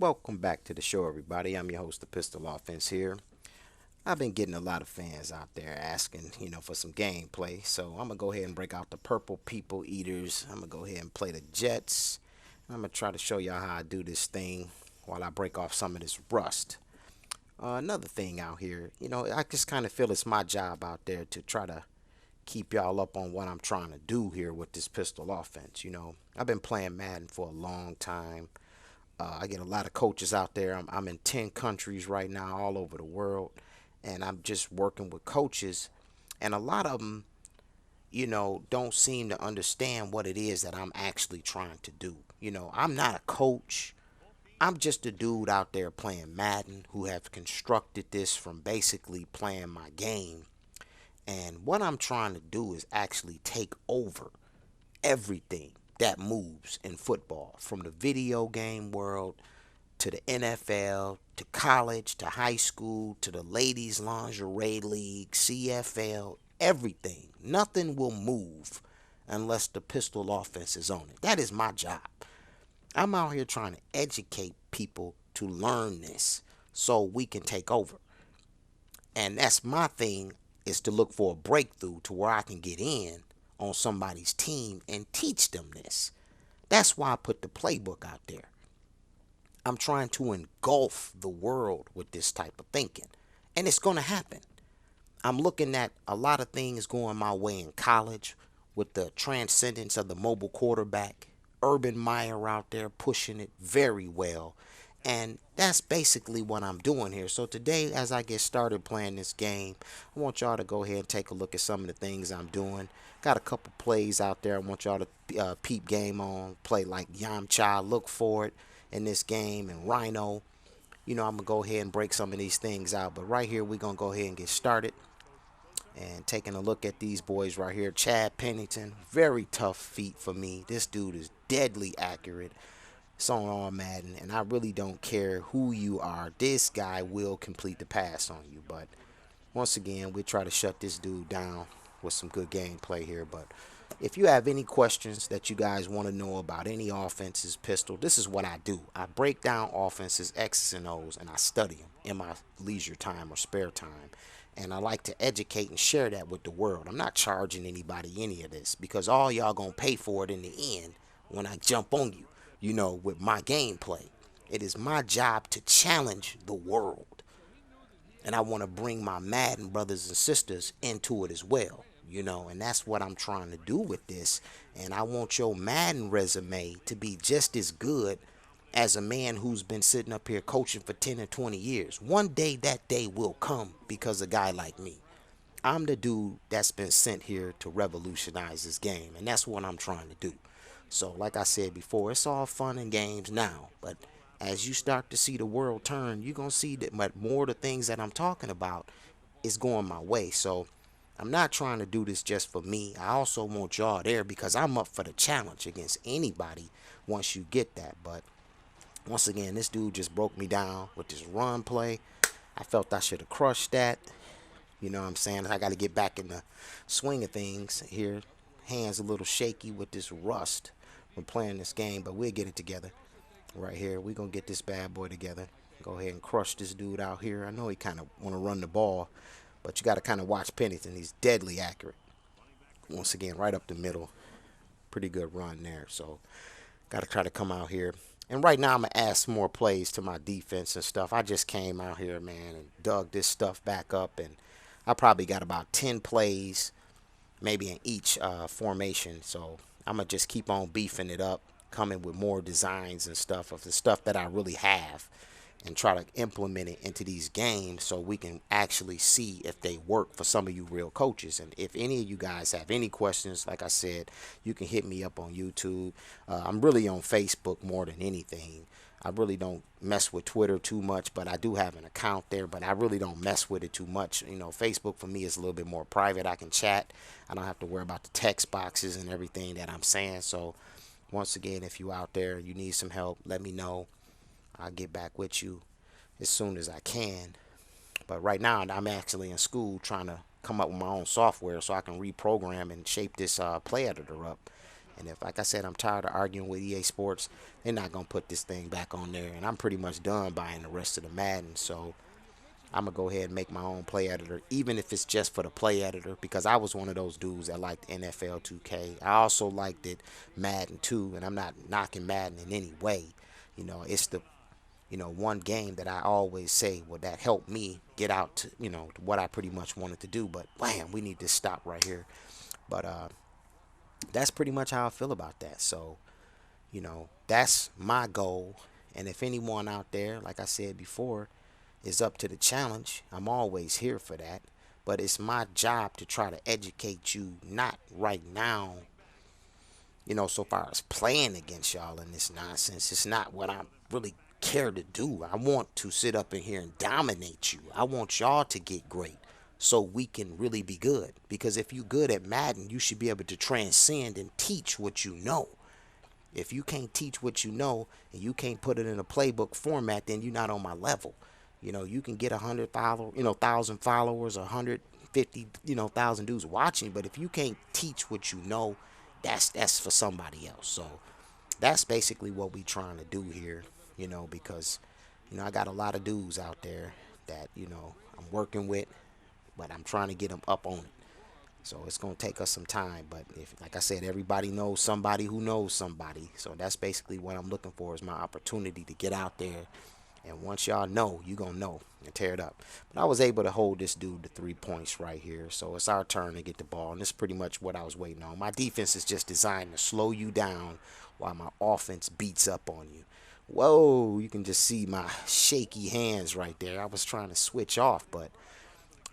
Welcome back to the show, everybody. I'm your host, the Pistol Offense here. I've been getting a lot of fans out there asking, for some gameplay. So I'm gonna go ahead and break out the purple people eaters. I'm gonna go ahead and play the Jets. I'm gonna try to show y'all how I do this thing while I break off some of this rust. Another thing out here, I just kind of feel it's my job out there to try to keep y'all up on what I'm trying to do here with this pistol offense. I've been playing Madden for a long time. I get a lot of coaches out there. I'm in 10 countries right now, all over the world, and I'm just working with coaches, and a lot of them, don't seem to understand what it is that I'm actually trying to do. I'm not a coach. I'm just a dude out there playing Madden who have constructed this from basically playing my game. And what I'm trying to do is actually take over everything that moves in football, from the video game world to the NFL to college to high school to the ladies lingerie league, CFL, everything. Nothing will move unless the pistol offense is on it. That is my job. I'm out here trying to educate people to learn this so we can take over. And that's my thing, is to look for a breakthrough to where I can get in on somebody's team and teach them this. That's why I put the playbook out there. I'm trying to engulf the world with this type of thinking. And it's going to happen. I'm looking at a lot of things going my way in college with the transcendence of the mobile quarterback. Urban Meyer out there pushing it very well. And that's basically what I'm doing here. So today, as I get started playing this game, I want y'all to go ahead and take a look at some of the things I'm doing. Got a couple plays out there I want y'all to peep game on. Play like Yamcha, look for it in this game, and Rhino. I'm going to go ahead and break some of these things out. But right here, we're going to go ahead and get started. And taking a look at these boys right here. Chad Pennington, very tough feat for me. This dude is deadly accurate. It's on all Madden, and I really don't care who you are. This guy will complete the pass on you. But once again, we try to shut this dude down with some good gameplay here. But if you have any questions that you guys want to know about any offenses, pistol, this is what I do. I break down offenses, X's and O's, and I study them in my leisure time or spare time. And I like to educate and share that with the world. I'm not charging anybody any of this, because all y'all going to pay for it in the end when I jump on you, with my gameplay. It is my job to challenge the world. And I want to bring my Madden brothers and sisters into it as well, and that's what I'm trying to do with this. And I want your Madden resume to be just as good as a man who's been sitting up here coaching for 10 or 20 years. One day that day will come because of a guy like me. I'm the dude that's been sent here to revolutionize this game, and that's what I'm trying to do. So like I said before, it's all fun and games now, but as you start to see the world turn, you're going to see that more of the things that I'm talking about is going my way. So I'm not trying to do this just for me. I also want y'all there because I'm up for the challenge against anybody once you get that. But once again, this dude just broke me down with this run play. I felt I should have crushed that. You know what I'm saying? I got to get back in the swing of things here. Hands a little shaky with this rust when playing this game, but we'll get it together. Right here, we're going to get this bad boy together. Go ahead and crush this dude out here. I know he kind of want to run the ball, but you got to kind of watch Pennington. He's deadly accurate. Once again, right up the middle. Pretty good run there. So got to try to come out here. And right now, I'm going to add some more plays to my defense and stuff. I just came out here, man, and dug this stuff back up. And I probably got about 10 plays, maybe in each formation. So I'm going to just keep on beefing it up, coming with more designs and stuff of the stuff that I really have, and try to implement it into these games so we can actually see if they work for some of you real coaches. And if any of you guys have any questions, like I said, you can hit me up on YouTube. I'm really on Facebook more than anything. I really don't mess with Twitter too much, but I do have an account there, but I really don't mess with it too much. Facebook for me is a little bit more private. I can chat. I don't have to worry about the text boxes and everything that I'm saying. So once again, if you out there, you need some help, let me know. I'll get back with you as soon as I can. But right now, I'm actually in school trying to come up with my own software so I can reprogram and shape this play editor up. And if, like I said, I'm tired of arguing with EA Sports, they're not gonna put this thing back on there. And I'm pretty much done buying the rest of the Madden. So I'm gonna go ahead and make my own play editor, even if it's just for the play editor, because I was one of those dudes that liked NFL 2K. I also liked it Madden too, and I'm not knocking Madden in any way. It's the one game that I always say, well, that helped me get out to what I pretty much wanted to do. But wham, we need to stop right here. But that's pretty much how I feel about that. So that's my goal. And if anyone out there, like I said before, is up to the challenge, I'm always here for that. But it's my job to try to educate you, not right now, so far as playing against y'all in this nonsense. It's not what I really care to do. I want to sit up in here and dominate you. I want y'all to get great so we can really be good. Because if you're good at Madden, you should be able to transcend and teach what you know. If you can't teach what you know and you can't put it in a playbook format, then you're not on my level. You can get 1,000 followers, 150, thousand dudes watching, but if you can't teach what you know, that's for somebody else. So that's basically what we trying to do here, because I got a lot of dudes out there that I'm working with, but I'm trying to get them up on it. So it's going to take us some time, but if, like I said, everybody knows somebody who knows somebody. So that's basically what I'm looking for, is my opportunity to get out there. And once y'all know, you going to know and tear it up. But I was able to hold this dude to 3 points right here. So it's our turn to get the ball. And this is pretty much what I was waiting on. My defense is just designed to slow you down while my offense beats up on you. Whoa, you can just see my shaky hands right there. I was trying to switch off, but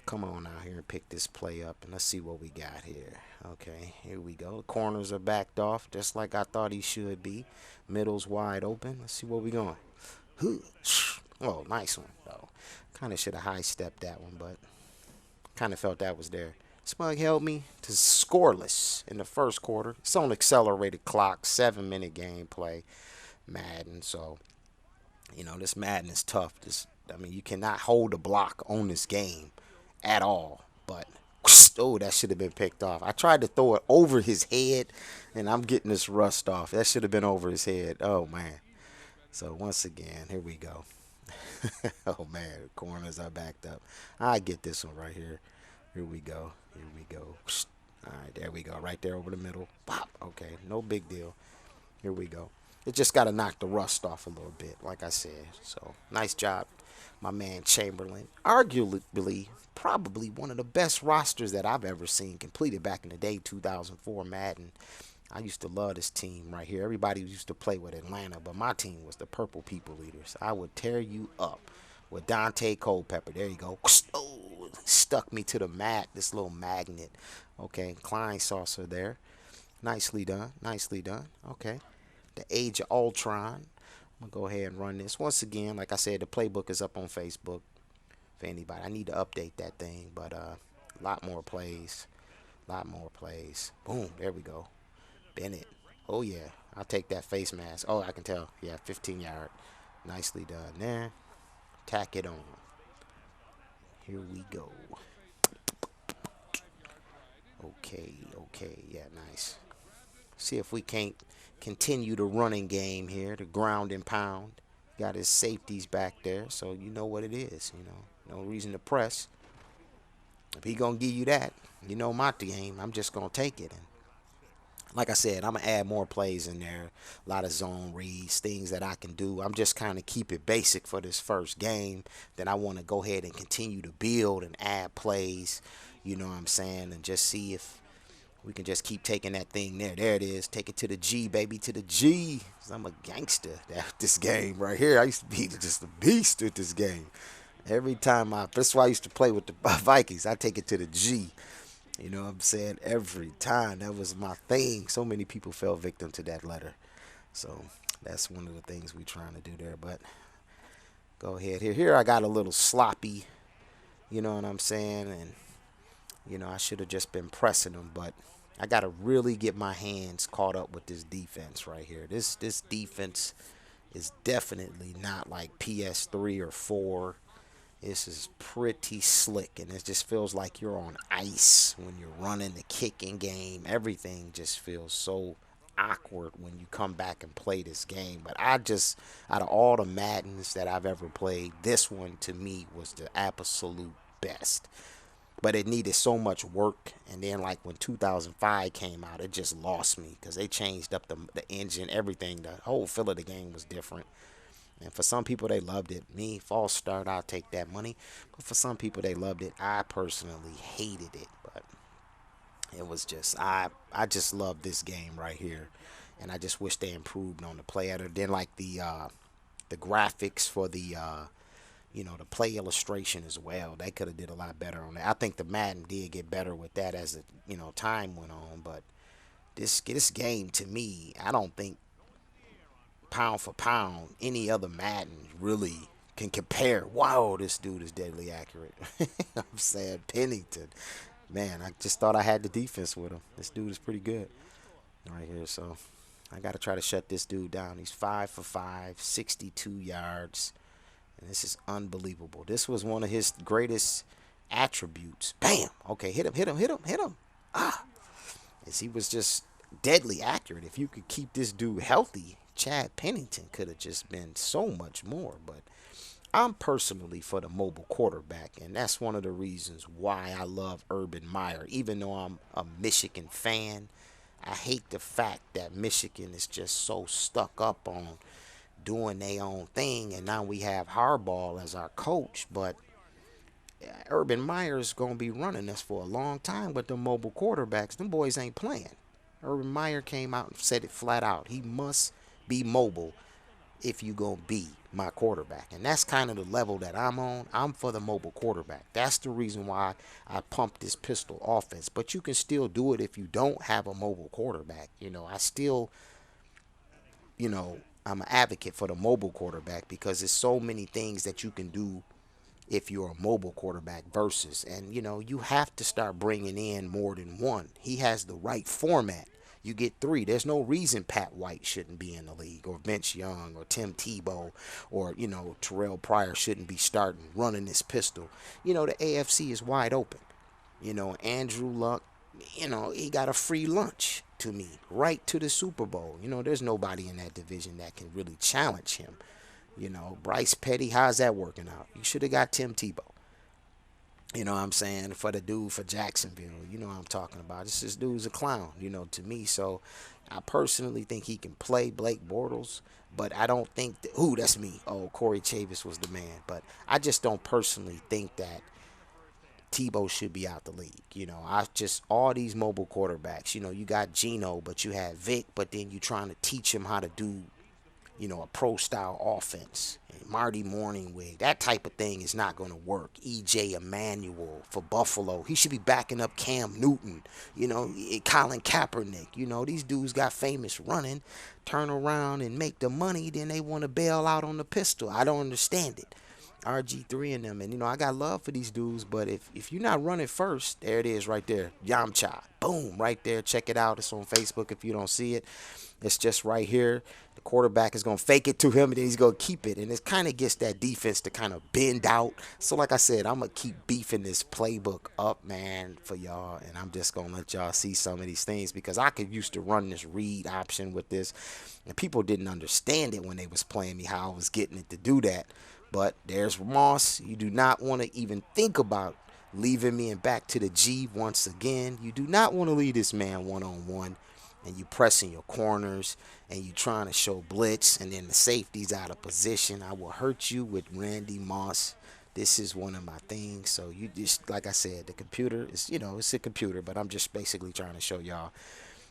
come on out here and pick this play up, and let's see what we got here. Okay, here we go. The corners are backed off just like I thought he should be. Middle's wide open. Let's see where we going. Oh, nice one, though. Kind of should have high-stepped that one, but kind of felt that was there. Smug held me to scoreless in the first quarter. It's on accelerated clock, 7-minute gameplay, Madden. So, this Madden is tough. You cannot hold a block on this game at all. But, oh, that should have been picked off. I tried to throw it over his head, and I'm getting this rust off. That should have been over his head. Oh, man. So, once again, here we go. Oh, man, the corners are backed up. I get this one right here. Here we go. Here we go. All right, there we go. Right there over the middle. Pop. Okay, no big deal. Here we go. It just got to knock the rust off a little bit, like I said. So, nice job, my man Chamberlain. Arguably, probably one of the best rosters that I've ever seen completed back in the day, 2004 Madden. I used to love this team right here. Everybody used to play with Atlanta, but my team was the Purple People Eaters. I would tear you up with Dante Culpepper. There you go. Oh, stuck me to the mat, this little magnet. Okay, Klein saucer there. Nicely done. Nicely done. Okay. The Age of Ultron. I'm going to go ahead and run this. Once again, like I said, the playbook is up on Facebook for anybody. I need to update that thing, but a lot more plays. A lot more plays. Boom. There we go. Bennett. Oh, yeah. I'll take that face mask. Oh, I can tell. Yeah, 15-yard. Nicely done there. Tack it on. Here we go. Okay. Yeah, nice. See if we can't continue the running game here, the ground and pound. Got his safeties back there, so you know what it is. No reason to press. If he gonna give you that, my game. I'm just gonna take it. And like I said, I'm gonna add more plays in there. A lot of zone reads, things that I can do. I'm just kind of keep it basic for this first game. Then I want to go ahead and continue to build and add plays. You know what I'm saying, and just see if we can just keep taking that thing there. There it is. Take it to the G, baby, to the G. 'Cause I'm a gangster at this game right here. I used to be just a beast at this game. Every time that's why I used to play with the Vikings. I take it to the G. You know what I'm saying? Every time. That was my thing. So many people fell victim to that letter. So that's one of the things we trying to do there. But go ahead. Here I got a little sloppy. You know what I'm saying? And I should have just been pressing them, but I got to really get my hands caught up with this defense right here. This defense is definitely not like PS3 or 4. This is pretty slick, and it just feels like you're on ice when you're running the kicking game. Everything just feels so awkward when you come back and play this game. But I just, out of all the Maddens that I've ever played, this one to me was the absolute best. But it needed so much work, and then like when 2005 came out, it just lost me because they changed up the engine, everything. The whole feel of the game was different. And for some people, they loved it. Me, false start, I'll take that money. But for some people, they loved it. I personally hated it, but it was just I just love this game right here, and I just wish they improved on the play editor. Then like the graphics for the the play illustration as well. They could have did a lot better on that. I think the Madden did get better with that as the time went on, but this game to me, I don't think pound for pound any other Madden really can compare. Wow, this dude is deadly accurate. I'm saying Pennington. Man, I just thought I had the defense with him. This dude is pretty good right here. So I got to try to shut this dude down. He's 5 for 5, 62 yards. And this is unbelievable. This was one of his greatest attributes. Bam. Okay, hit him, hit him, hit him, hit him. As he was just deadly accurate. If you could keep this dude healthy, Chad Pennington could have just been so much more. But I'm personally for the mobile quarterback, and that's one of the reasons why I love Urban Meyer. Even though I'm a Michigan fan, I hate the fact that Michigan is just so stuck up on doing their own thing, and now we have Harbaugh as our coach, but Urban Meyer is going to be running this for a long time with the mobile quarterbacks. Them boys ain't playing. Urban Meyer came out and said it flat out. He must be mobile if you going to be my quarterback. And that's kind of the level that I'm on. I'm for the mobile quarterback. That's the reason why I pumped this pistol offense. But you can still do it if you don't have a mobile quarterback. I still, I'm an advocate for the mobile quarterback because there's so many things that you can do if you're a mobile quarterback versus. And, you have to start bringing in more than one. He has the right format. You get 3. There's no reason Pat White shouldn't be in the league, or Vince Young, or Tim Tebow, or, Terrell Pryor shouldn't be starting, running this pistol. The AFC is wide open. Andrew Luck, he got a free lunch to me, right to the Super Bowl. There's nobody in that division that can really challenge him. Bryce Petty, how's that working out? You should have got Tim Tebow. You know what I'm saying? For the dude for Jacksonville. You know what I'm talking about. This dude's a clown, to me. So I personally think he can play Blake Bortles, but I don't think that's me. Oh, Corey Chavis was the man. But I just don't personally think that Tebow should be out the league. All these mobile quarterbacks, you got Geno, but you had Vic, but then you trying to teach him how to do, a pro-style offense. And Marty Morningwig, that type of thing is not going to work. E.J. Emanuel for Buffalo. He should be backing up Cam Newton, Colin Kaepernick. These dudes got famous running, turn around and make the money, then they want to bail out on the pistol. I don't understand it. RG3 and them. And, I got love for these dudes, but if you're not running first, there it is right there. Yamcha. Boom, right there. Check it out. It's on Facebook if you don't see it. It's just right here. The quarterback is going to fake it to him, and then he's going to keep it. And it kind of gets that defense to kind of bend out. So, like I said, I'm going to keep beefing this playbook up, man, for y'all. And I'm just going to let y'all see some of these things because I could used to run this read option with this. And people didn't understand it when they was playing me, how I was getting it to do that. But there's Moss. You do not want to even think about leaving me and back to the G once again. You do not want to leave this man one-on-one. And you pressing your corners and you trying to show blitz and then the safety's out of position. I will hurt you with Randy Moss. This is one of my things. So you just, like I said, the computer is, it's a computer, but I'm just basically trying to show y'all,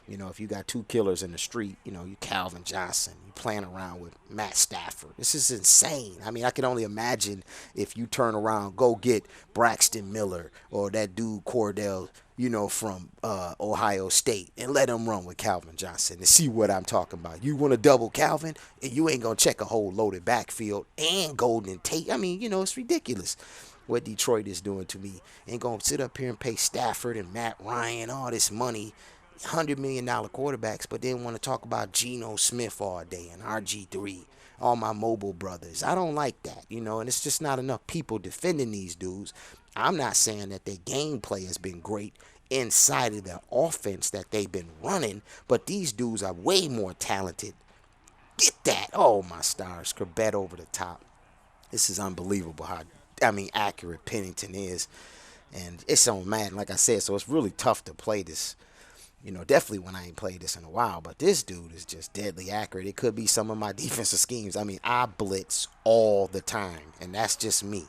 if you got 2 killers in the street, you Calvin Johnson, you playing around with Matt Stafford. This is insane. I mean, I can only imagine if you turn around, go get Braxton Miller or that dude Cordell, from Ohio State and let him run with Calvin Johnson and see what I'm talking about. You want to double Calvin and you ain't going to check a whole loaded backfield and Golden Tate. I mean, it's ridiculous what Detroit is doing to me. Ain't going to sit up here and pay Stafford and Matt Ryan all this money, $100 million quarterbacks, but then want to talk about Geno Smith all day and RG3, all my mobile brothers. I don't like that, and it's just not enough people defending these dudes. I'm not saying that their gameplay has been great inside of the offense that they've been running, but these dudes are way more talented. Get that. Oh, my stars. Corbett over the top. This is unbelievable how, accurate Pennington is. And it's on Madden, like I said, so it's really tough to play this. Definitely when I ain't played this in a while. But this dude is just deadly accurate. It could be some of my defensive schemes. I blitz all the time, and that's just me.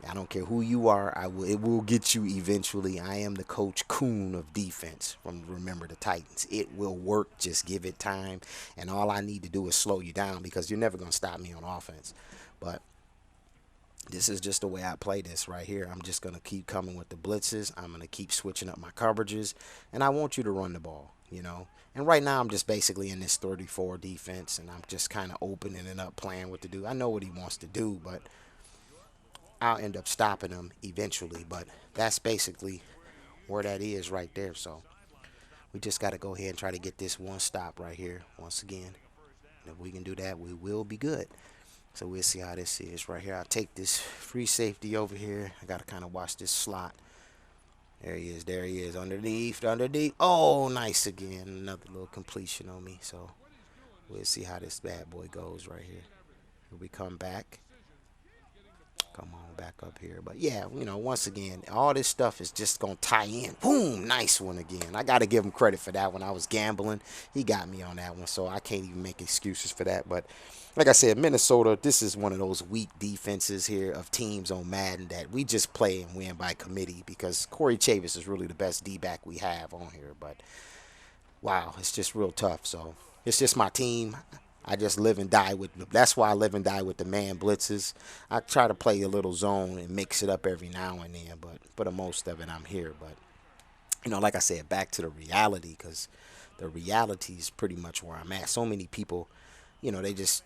I don't care who you are. It will get you eventually. I am the Coach Coon of defense from Remember the Titans. It will work. Just give it time. And all I need to do is slow you down because you're never going to stop me on offense. But this is just the way I play this right here. I'm just going to keep coming with the blitzes. I'm going to keep switching up my coverages. And I want you to run the ball. And right now I'm just basically in this 34 defense. And I'm just kind of opening it up, playing with the dude. I know what he wants to do, but I'll end up stopping him eventually. But that's basically where that is right there. So we just got to go ahead and try to get this one stop right here once again. And if we can do that, we will be good. So we'll see how this is right here. I'll take this free safety over here. I got to kind of watch this slot. There he is. There he is. Underneath. Oh, nice again. Another little completion on me. So we'll see how this bad boy goes right here. Here we come back. Come on back up here. But yeah, once again, all this stuff is just going to tie in. Boom, nice one again. I got to give him credit for that. When I was gambling, he got me on that one, so I can't even make excuses for that. But like I said, Minnesota, this is one of those weak defenses here of teams on Madden that we just play and win by committee because Corey Chavis is really the best D-back we have on here. But wow, it's just real tough. So it's just my team. I just live and die with. That's why I live and die with the man blitzes. I try to play a little zone and mix it up every now and then, but for the most of it, I'm here. But like I said, back to the reality, because the reality is pretty much where I'm at. So many people, they just,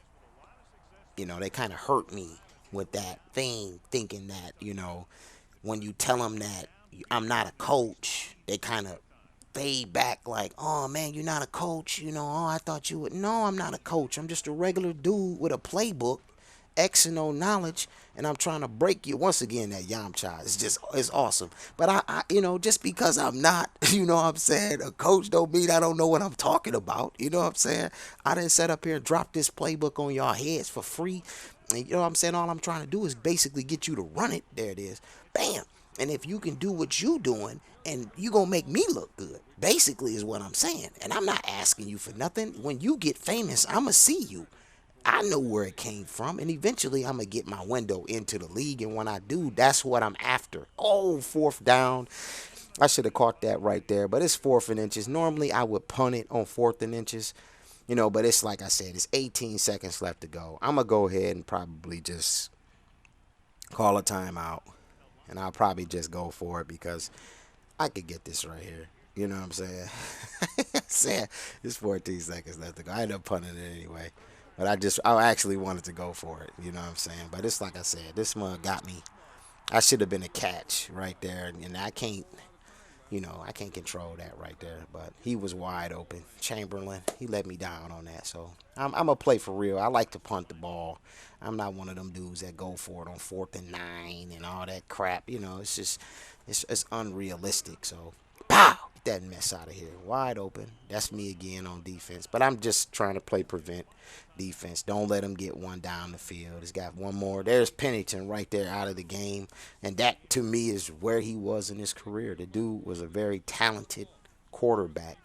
they kind of hurt me with that thing, thinking that, when you tell them that I'm not a coach, they kind of fade back like, oh man, you're not a coach, oh, I thought you would. No, I'm not a coach. I'm just a regular dude with a playbook, X and O knowledge, and I'm trying to break you. Once again, that Yamcha it's awesome. But I just because I'm not, what I'm saying, a coach don't mean I don't know what I'm talking about. You know what I'm saying? I didn't set up here and drop this playbook on y'all heads for free. And you know what I'm saying? All I'm trying to do is basically get you to run it. There it is. Bam. And if you can do what you doing, and you gonna make me look good, basically is what I'm saying. And I'm not asking you for nothing. When you get famous, I'ma see you. I know where it came from, and eventually I'm gonna get my window into the league. And when I do, that's what I'm after. Oh, fourth down. I should have caught that right there, but it's 4th and inches. Normally I would punt it on 4th and inches, but it's like I said, it's 18 seconds left to go. I'm gonna go ahead and probably just call a timeout. And I'll probably just go for it because I could get this right here. You know what I'm saying? It's 14 seconds left to go. I ended up punting it anyway. But I actually wanted to go for it. You know what I'm saying? But it's like I said, this one got me. I should have been a catch right there. And I can't control that right there. But he was wide open. Chamberlain, he let me down on that. So I'm going to play for real. I like to punt the ball. I'm not one of them dudes that go for it on 4th and 9 and all that crap. It's just, it's unrealistic. So, pow! Get that mess out of here. Wide open. That's me again on defense. But I'm just trying to play prevent defense. Don't let him get one down the field. He's got one more. There's Pennington right there out of the game. And that, to me, is where he was in his career. The dude was a very talented quarterback.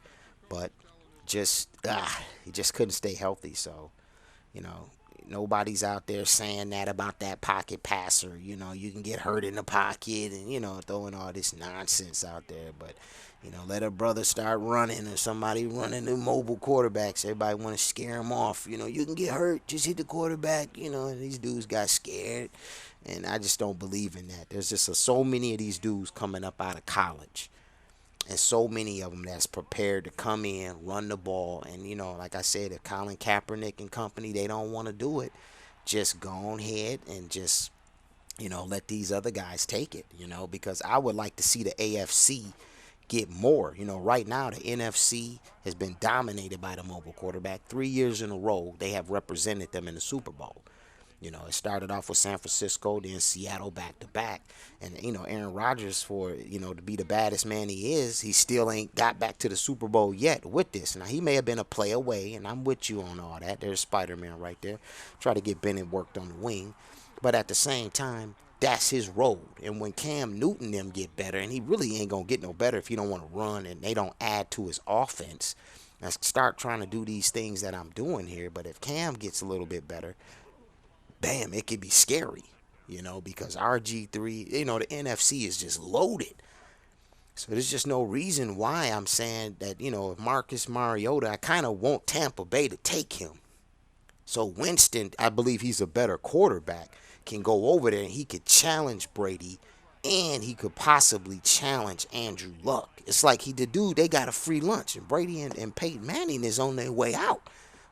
But he just couldn't stay healthy. So, nobody's out there saying that about that pocket passer. You can get hurt in the pocket and, throwing all this nonsense out there. But, let a brother start running or somebody running the mobile quarterbacks. Everybody want to scare him off. You can get hurt. Just hit the quarterback. And these dudes got scared. And I just don't believe in that. There's just so many of these dudes coming up out of college. And so many of them that's prepared to come in, run the ball. And, like I said, if Colin Kaepernick and company, they don't want to do it, just go ahead and just, let these other guys take it, because I would like to see the AFC get more. Right now the NFC has been dominated by the mobile quarterback. 3 years in a row, they have represented them in the Super Bowl. It started off with San Francisco, then Seattle back to back. And, Aaron Rodgers, to be the baddest man he is, he still ain't got back to the Super Bowl yet with this. Now, he may have been a play away, and I'm with you on all that. There's Spider-Man right there. Try to get Bennett worked on the wing. But at the same time, that's his road. And when Cam Newton them get better, and he really ain't going to get no better if you don't want to run and they don't add to his offense, and start trying to do these things that I'm doing here. But if Cam gets a little bit better, bam, it could be scary, because RG3, the NFC is just loaded. So there's just no reason why I'm saying that, if Marcus Mariota, I kind of want Tampa Bay to take him. So Winston, I believe he's a better quarterback, can go over there and he could challenge Brady, and he could possibly challenge Andrew Luck. It's like they got a free lunch, and Brady and Peyton Manning is on their way out.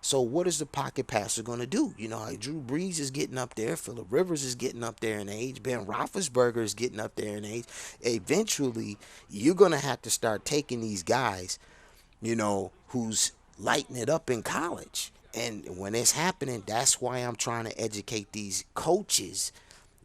So what is the pocket passer going to do? Drew Brees is getting up there. Phillip Rivers is getting up there in age. Ben Roethlisberger is getting up there in age. Eventually, you're going to have to start taking these guys, who's lighting it up in college. And when it's happening, that's why I'm trying to educate these coaches,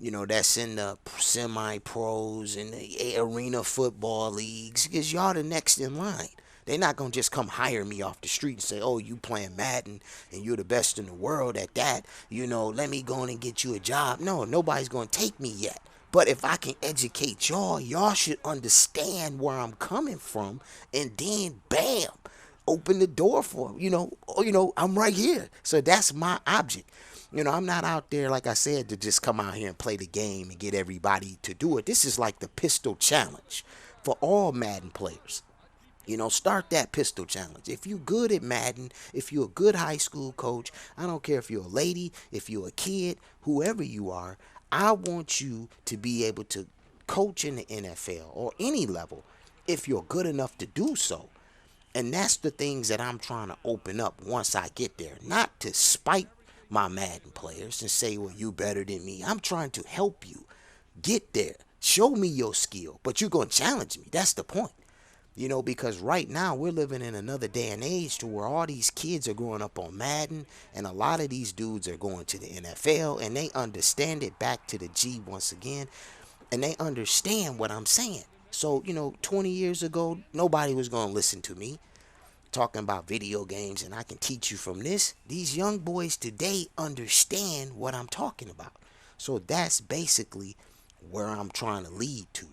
that's in the semi-pros and the arena football leagues, because y'all the next in line. They're not going to just come hire me off the street and say, oh, you playing Madden and you're the best in the world at that. Let me go in and get you a job. No, nobody's going to take me yet. But if I can educate y'all should understand where I'm coming from. And then, bam, open the door for them. I'm right here. So that's my object. I'm not out there, like I said, to just come out here and play the game and get everybody to do it. This is like the pistol challenge for all Madden players. Start that pistol challenge. If you're good at Madden, if you're a good high school coach, I don't care if you're a lady, if you're a kid, whoever you are, I want you to be able to coach in the NFL or any level if you're good enough to do so. And that's the things that I'm trying to open up once I get there. Not to spite my Madden players and say, well, you better than me. I'm trying to help you get there. Show me your skill, but you're going to challenge me. That's the point. Because right now we're living in another day and age to where all these kids are growing up on Madden, and a lot of these dudes are going to the NFL, and they understand it, back to the G once again, and they understand what I'm saying. So, 20 years ago, nobody was going to listen to me talking about video games, and I can teach you from this. These young boys today understand what I'm talking about. So that's basically where I'm trying to lead to.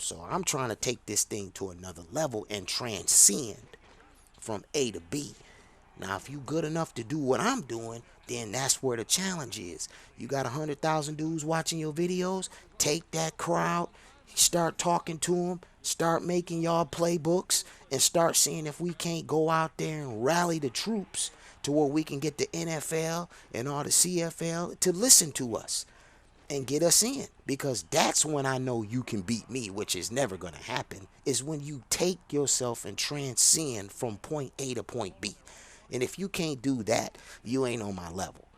So I'm trying to take this thing to another level and transcend from A to B. Now, if you good enough to do what I'm doing, then that's where the challenge is. You got 100,000 dudes watching your videos. Take that crowd, start talking to them, start making y'all playbooks, and start seeing if we can't go out there and rally the troops to where we can get the NFL and all the CFL to listen to us and get us in. Because that's when I know you can beat me, which is never going to happen, is when you take yourself and transcend from point A to point B. And if you can't do that, you ain't on my level.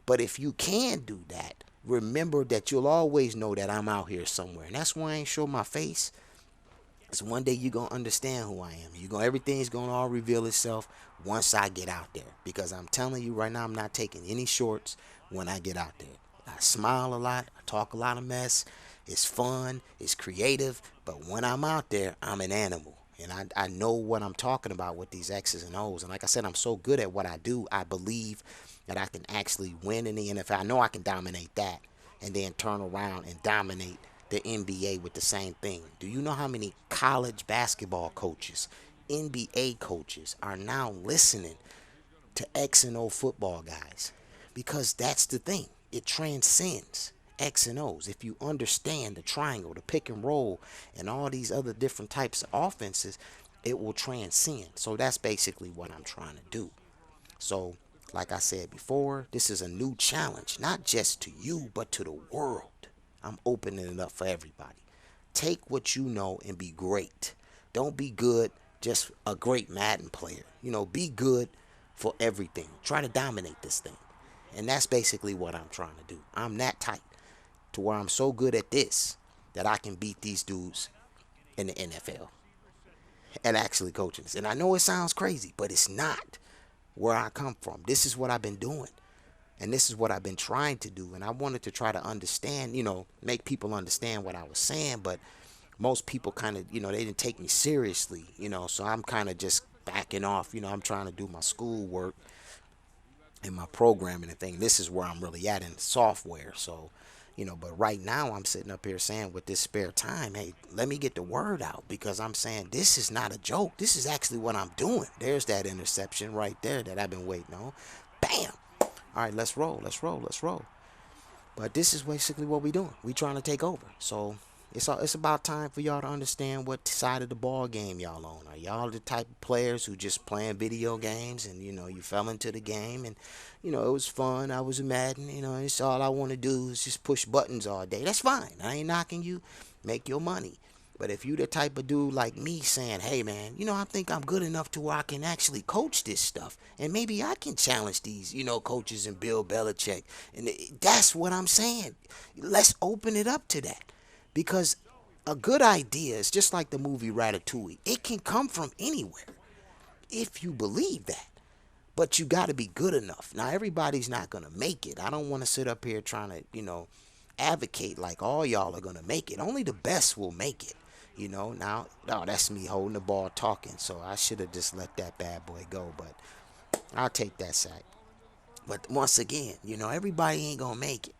But if you can do that, remember that you'll always know that I'm out here somewhere. And that's why I ain't show my face. Because one day you're going to understand who I am. Everything's going to all reveal itself once I get out there. Because I'm telling you right now, I'm not taking any shorts when I get out there. I smile a lot. I talk a lot of mess. It's fun. It's creative. But when I'm out there, I'm an animal. And I know what I'm talking about with these X's and O's. And like I said, I'm so good at what I do, I believe that I can actually win in the NFL. I know I can dominate that and then turn around and dominate the NBA with the same thing. Do you know how many college basketball coaches, NBA coaches are now listening to X and O football guys? Because that's the thing. It transcends X and O's. If you understand the triangle, the pick and roll, and all these other different types of offenses, it will transcend. So that's basically what I'm trying to do. So, like I said before, this is a new challenge, not just to you, but to the world. I'm opening it up for everybody. Take what you know and be great. Don't be good, just a great Madden player. Be good for everything. Try to dominate this thing. And that's basically what I'm trying to do. I'm that tight to where I'm so good at this that I can beat these dudes in the NFL and actually coaching this. And I know it sounds crazy, but it's not where I come from. This is what I've been doing. And this is what I've been trying to do. And I wanted to try to understand, make people understand what I was saying. But most people kind of, they didn't take me seriously, so I'm kind of just backing off. I'm trying to do my schoolwork and my programming and thing. This is where I'm really at in software. So, but right now I'm sitting up here saying with this spare time, hey, let me get the word out, because I'm saying this is not a joke. This is actually what I'm doing. There's that interception right there that I've been waiting on. Bam. All right, let's roll. Let's roll. Let's roll. But this is basically what we're doing. We trying to take over. So it's about time for y'all to understand what side of the ball game y'all on. Are y'all the type of players who just playing video games and you fell into the game and it was fun. I was a Madden. It's all I want to do is just push buttons all day. That's fine. I ain't knocking you. Make your money. But if you the type of dude like me saying, hey man, I think I'm good enough to where I can actually coach this stuff. And maybe I can challenge these, coaches and Bill Belichick. And that's what I'm saying. Let's open it up to that. Because a good idea is just like the movie Ratatouille. It can come from anywhere if you believe that. But you got to be good enough. Now, everybody's not going to make it. I don't want to sit up here trying to, advocate like all y'all are going to make it. Only the best will make it. Now, no, that's me holding the ball talking. So I should have just let that bad boy go. But I'll take that sack. But once again, everybody ain't going to make it.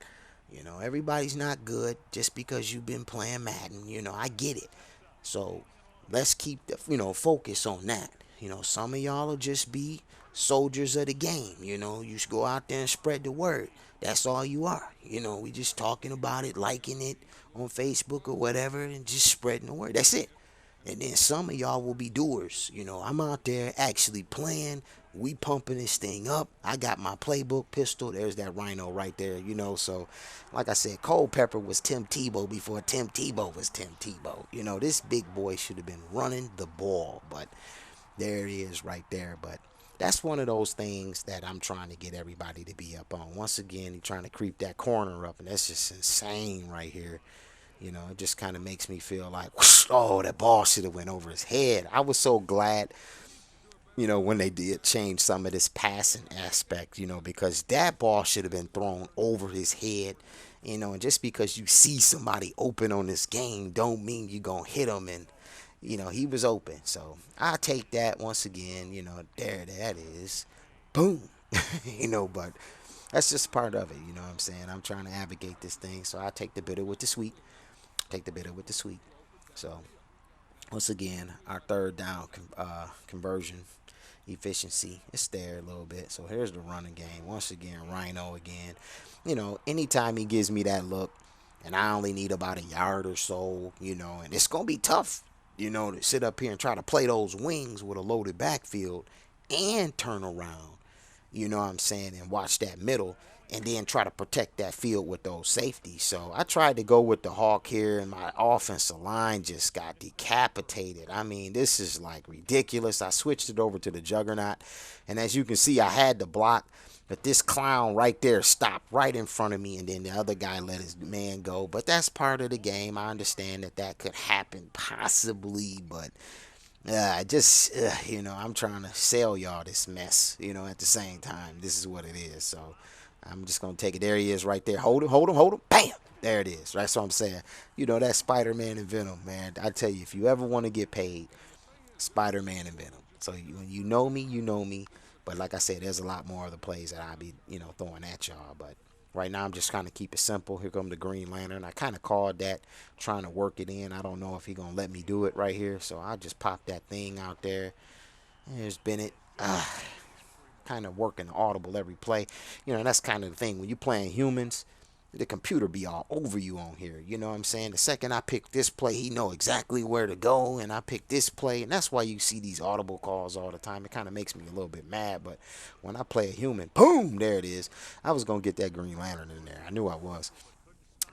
Everybody's not good just because you've been playing Madden. I get it. So let's keep the, focus on that. Some of y'all will just be soldiers of the game. You should go out there and spread the word. That's all you are. We just talking about it, liking it on Facebook or whatever, and just spreading the word. That's it. And then some of y'all will be doers. I'm out there actually playing. We pumping this thing up. I got my playbook pistol. There's that rhino right there, So, like I said, Culpepper was Tim Tebow before Tim Tebow was Tim Tebow. This big boy should have been running the ball. But there it is right there. But that's one of those things that I'm trying to get everybody to be up on. Once again, he's trying to creep that corner up, and that's just insane right here. It just kind of makes me feel like, whoosh, oh, that ball should have went over his head. I was so glad, when they did change some of this passing aspect, because that ball should have been thrown over his head. And just because you see somebody open on this game don't mean you're going to hit him. And, he was open. So I take that once again, there that is. Boom. But that's just part of it. You know what I'm saying? I'm trying to advocate this thing. So I take the bitter with the sweet. Take the bitter with the sweet. So once again, our third down conversion efficiency is there a little bit. So here's the running game. Once again, Rhino again. Anytime he gives me that look, and I only need about a yard or so, and it's going to be tough, to sit up here and try to play those wings with a loaded backfield and turn around, what I'm saying, and watch that middle and then try to protect that field with those safeties. So I tried to go with the Hawk here, and my offensive line just got decapitated. I mean, this is like ridiculous. I switched it over to the Juggernaut, and as you can see, I had to block, but this clown right there stopped right in front of me, and then the other guy let his man go. But that's part of the game. I understand that could happen possibly, but I'm trying to sell y'all this mess, at the same time. This is what it is. So I'm just going to take it. There he is right there. Hold him. Bam. There it is. Right. So I'm saying, that Spider-Man and Venom, man. I tell you, if you ever want to get paid, Spider-Man and Venom. So when you know me, you know me. But like I said, there's a lot more of the plays that I'll be, throwing at y'all. But right now I'm just trying to keep it simple. Here come the Green Lantern. I kind of called that, trying to work it in. I don't know if he's going to let me do it right here. So I'll just pop that thing out there. There's Bennett. Kind of working audible every play. And that's kind of the thing. When you're playing humans, the computer be all over you on here. You know what I'm saying? The second I pick this play, he know exactly where to go, and I pick this play, and that's why you see these audible calls all the time. It kind of makes me a little bit mad, but when I play a human, boom, there it is. I was going to get that Green Lantern in there. I knew I was.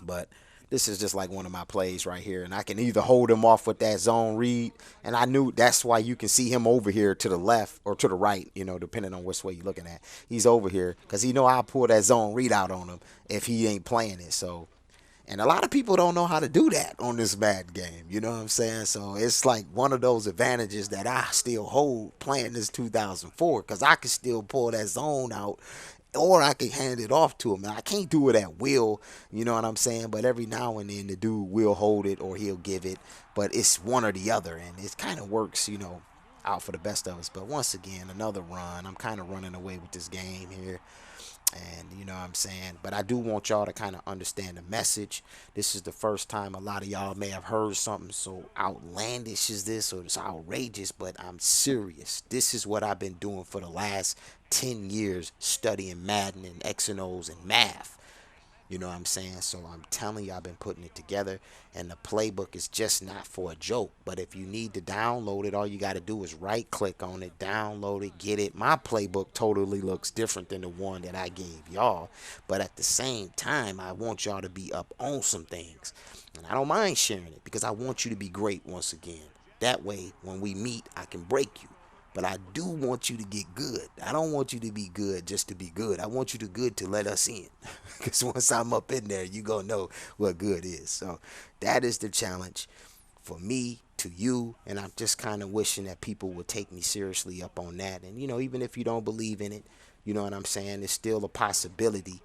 But this is just like one of my plays right here, and I can either hold him off with that zone read, and I knew that's why you can see him over here to the left or to the right, depending on which way you're looking at. He's over here because I'll pull that zone read out on him if he ain't playing it. So, and a lot of people don't know how to do that on this Madden game. You know what I'm saying? So it's like one of those advantages that I still hold playing this 2004, because I can still pull that zone out or I can hand it off to him. And I can't do it at will, you know what I'm saying? But every now and then the dude will hold it or he'll give it, but it's one or the other, and it kind of works, out for the best of us. But once again, another run. I'm kind of running away with this game here. And you know what I'm saying? But I do want y'all to kind of understand the message. This is the first time a lot of y'all may have heard something so outlandish as this or it's outrageous, but I'm serious. This is what I've been doing for the last 10 years, studying Madden and X and O's and math. You know what I'm saying? So I'm telling you, I've been putting it together, and the playbook is just not for a joke. But if you need to download it, all you got to do is right click on it, download it, get it. My playbook totally looks different than the one that I gave y'all. But at the same time, I want y'all to be up on some things. And I don't mind sharing it because I want you to be great once again. That way, when we meet, I can break you. But I do want you to get good. I don't want you to be good just to be good. I want you to good to let us in. Because once I'm up in there, you going to know what good is. So that is the challenge for me to you. And I'm just kind of wishing that people would take me seriously up on that. And, even if you don't believe in it, you know what I'm saying? It's still a possibility,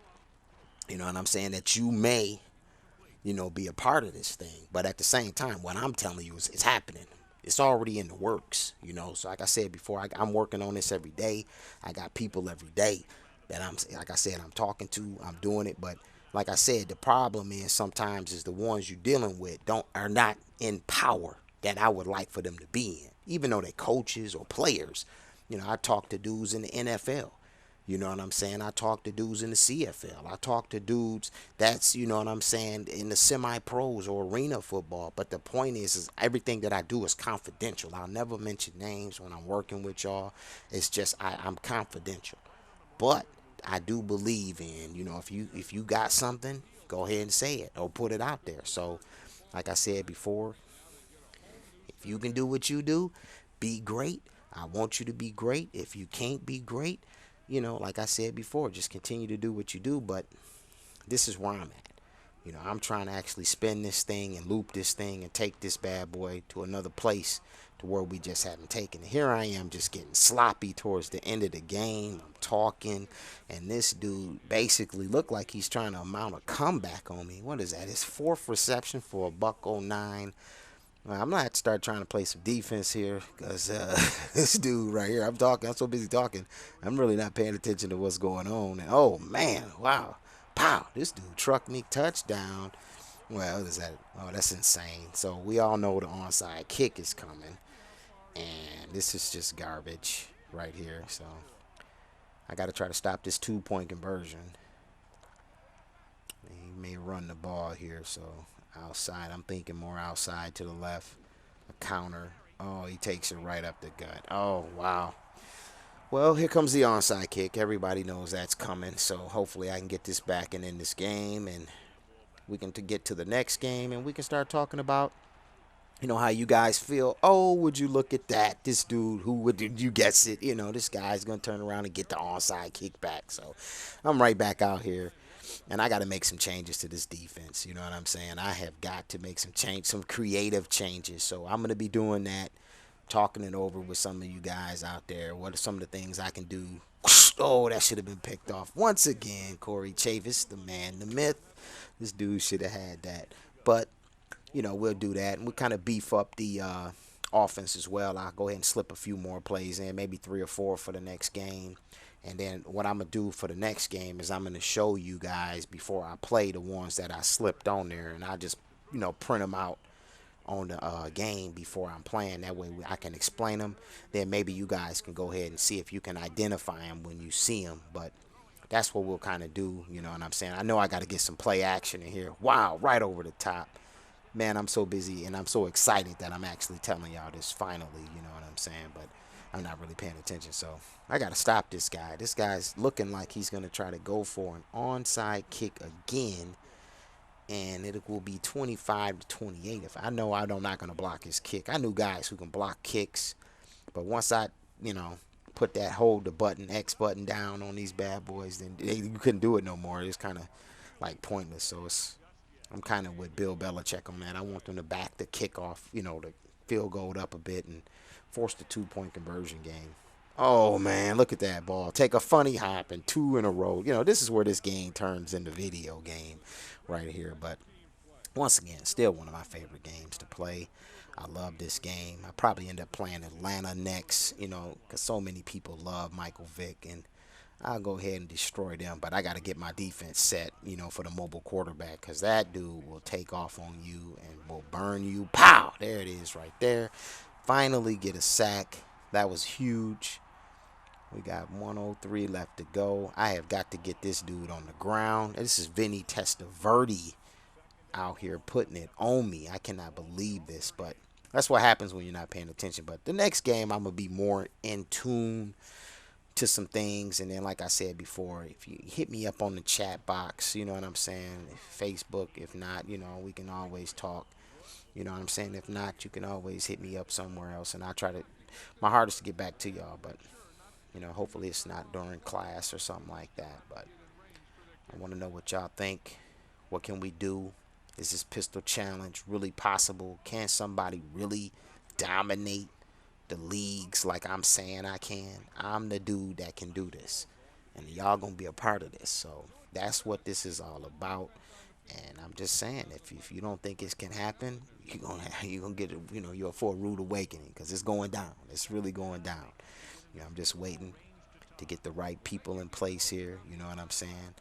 you know what I'm saying, that you may, be a part of this thing. But at the same time, what I'm telling you is it's happening. It's already in the works. So like I said before, I'm working on this every day. I got people every day that like I said, I'm talking to. I'm doing it. But like I said, the problem is sometimes is the ones you're dealing with are not in power that I would like for them to be in, even though they're coaches or players. I talk to dudes in the NFL. You know what I'm saying? I talk to dudes in the CFL. I talk to dudes that's, you know what I'm saying, in the semi-pros or arena football. But the point is everything that I do is confidential. I'll never mention names when I'm working with y'all. It's just I'm confidential. But I do believe in, if you got something, go ahead and say it or put it out there. So, like I said before, if you can do what you do, be great. I want you to be great. If you can't be great, like I said before, just continue to do what you do. But this is where I'm at. I'm trying to actually spin this thing and loop this thing and take this bad boy to another place to where we just haven't taken it. Here I am just getting sloppy towards the end of the game. I'm talking, and this dude basically looked like he's trying to mount a comeback on me. What is that? His fourth reception for a buck 09. Well, I'm gonna have to start trying to play some defense here because this dude right here, I'm so busy talking, I'm really not paying attention to what's going on. And oh man, wow, pow, this dude trucked me touchdown. Well, what is that? Oh, that's insane. So we all know the onside kick is coming, and this is just garbage right here. So I got to try to stop this 2-point conversion. He may run the ball here, so outside. I'm thinking more outside to the left. A counter. Oh, he takes it right up the gut. Oh, wow. Well, here comes the onside kick. Everybody knows that's coming. So hopefully I can get this back and in this game, and we can get to the next game, and we can start talking about, how you guys feel. Oh, would you look at that? This dude, who would you guess it? This guy's going to turn around and get the onside kick back. So I'm right back out here. And I got to make some changes to this defense. You know what I'm saying? I have got to make some creative changes. So I'm going to be doing that, talking it over with some of you guys out there. What are some of the things I can do? Oh, that should have been picked off. Once again, Corey Chavis, the man, the myth. This dude should have had that. But, we'll do that. And we'll kind of beef up the offense as well. I'll go ahead and slip a few more plays in, maybe 3 or 4 for the next game. And then what I'm going to do for the next game is I'm going to show you guys before I play the ones that I slipped on there. And I just, print them out on the game before I'm playing. That way I can explain them. Then maybe you guys can go ahead and see if you can identify them when you see them. But that's what we'll kind of do, you know what I'm saying? I know I got to get some play action in here. Wow, right over the top. Man, I'm so busy and I'm so excited that I'm actually telling y'all this finally, you know what I'm saying? But I'm not really paying attention, so I got to stop this guy. This guy's looking like he's going to try to go for an onside kick again, and it will be 25-28. If I'm not going to block his kick. I knew guys who can block kicks, but once I, put that hold the button, X button down on these bad boys, then you couldn't do it no more. It's kind of like pointless, so I'm kind of with Bill Belichick on that. I want them to back the kickoff, the field goal up a bit and force the 2-point conversion game. Oh man, look at that ball. Take a funny hop and two in a row. This is where this game turns into video game right here. But once again, still one of my favorite games to play. I love this game. I probably end up playing Atlanta next, because so many people love Michael Vick, and I'll go ahead and destroy them. But I got to get my defense set, for the mobile quarterback, because that dude will take off on you and will burn you. Pow! There it is right there. Finally get a sack. That was huge. We got 103 left to go. I have got to get this dude on the ground. This is Vinny Testaverde out here putting it on me. I cannot believe this, but that's what happens when you're not paying attention. But the next game, I'm going to be more in tune to some things. And then, like I said before, if you hit me up on the chat box, you know what I'm saying? Facebook, if not, we can always talk. You know what I'm saying? If not, you can always hit me up somewhere else. And I try to, my hardest to get back to y'all. But, hopefully it's not during class or something like that. But I want to know what y'all think. What can we do? Is this pistol challenge really possible? Can somebody really dominate the leagues like I'm saying I can? I'm the dude that can do this. And y'all gonna be a part of this. So that's what this is all about. And I'm just saying, if you don't think it can happen, you're gonna get you're for a rude awakening, because it's going down. It's really going down. I'm just waiting to get the right people in place here. You know what I'm saying?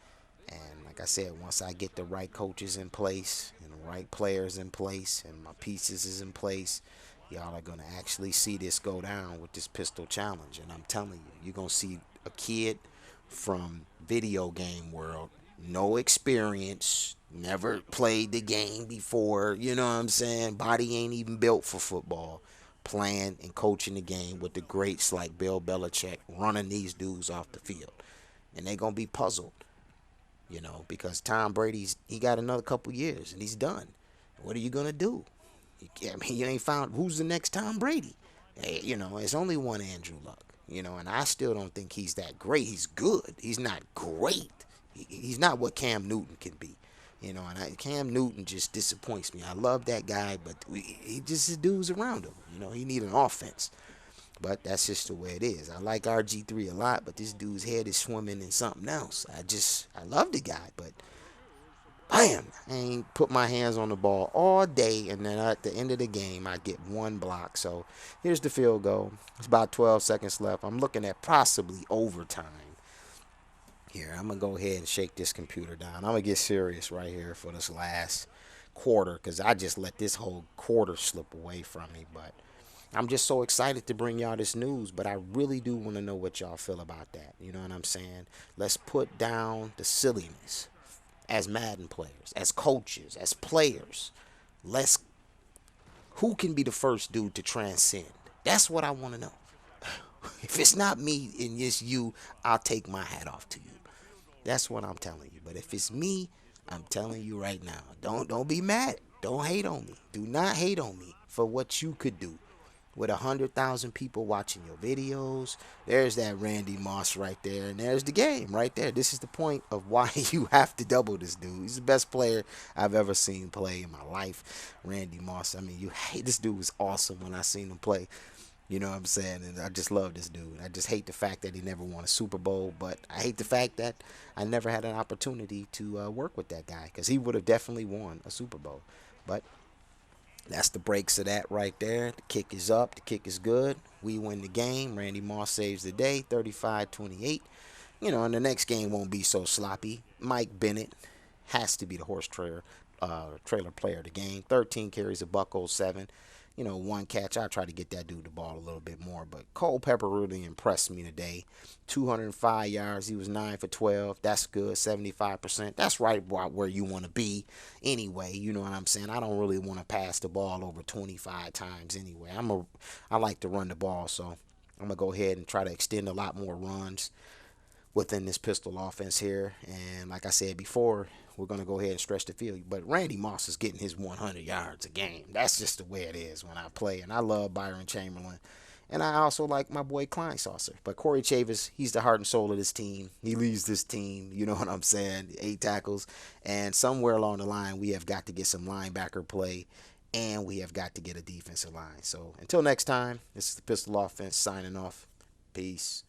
And like I said, once I get the right coaches in place and the right players in place and my pieces is in place, y'all are going to actually see this go down with this pistol challenge. And I'm telling you, you're going to see a kid from video game world, no experience, never played the game before, you know what I'm saying? Body ain't even built for football, playing and coaching the game with the greats like Bill Belichick running these dudes off the field. And they're going to be puzzled, because Tom Brady's he got another couple years and he's done. What are you gonna do? You ain't found who's the next Tom Brady. Hey, it's only one Andrew Luck. And I still don't think he's that great. He's good. He's not great. He's not what Cam Newton can be. And Cam Newton just disappoints me. I love that guy, but he just his dudes around him. He need an offense. But that's just the way it is. I like RG3 a lot, but this dude's head is swimming in something else. I love the guy, but bam, I ain't put my hands on the ball all day, and then at the end of the game, I get one block. So here's the field goal. It's about 12 seconds left. I'm looking at possibly overtime. Here, I'm going to go ahead and shake this computer down. I'm going to get serious right here for this last quarter, because I just let this whole quarter slip away from me, but I'm just so excited to bring y'all this news, but I really do want to know what y'all feel about that. You know what I'm saying? Let's put down the silliness as Madden players, as coaches, as players. Let's who can be the first dude to transcend? That's what I want to know. If it's not me and it's you, I'll take my hat off to you. That's what I'm telling you. But if it's me, I'm telling you right now, don't be mad. Don't hate on me. Do not hate on me for what you could do with 100,000 people watching your videos. There's that Randy Moss right there, and there's the game right there. This is the point of why you have to double this dude. He's the best player I've ever seen play in my life, Randy Moss. I mean, this dude was awesome when I seen him play. You know what I'm saying? And I just love this dude. I just hate the fact that he never won a Super Bowl, but I hate the fact that I never had an opportunity to work with that guy, because he would have definitely won a Super Bowl. But that's the breaks of that right there. The kick is up. The kick is good. We win the game. Randy Moss saves the day, 35-28. And the next game won't be so sloppy. Mike Bennett has to be the trailer player of the game. 13 carries, a buck 07. One catch. I try to get that dude the ball a little bit more. But Culpepper really impressed me today. 205 yards. He was 9 for 12. That's good. 75%. That's right where you want to be anyway. You know what I'm saying? I don't really want to pass the ball over 25 times anyway. I like to run the ball, so I'm going to go ahead and try to extend a lot more runs within this pistol offense here. And like I said before, we're going to go ahead and stretch the field. But Randy Moss is getting his 100 yards a game. That's just the way it is when I play. And I love Byron Chamberlain. And I also like my boy Klein Saucer. But Corey Chavis, he's the heart and soul of this team. He leads this team. You know what I'm saying? 8 tackles. And somewhere along the line, we have got to get some linebacker play. And we have got to get a defensive line. So until next time, this is the Pistol Offense signing off. Peace.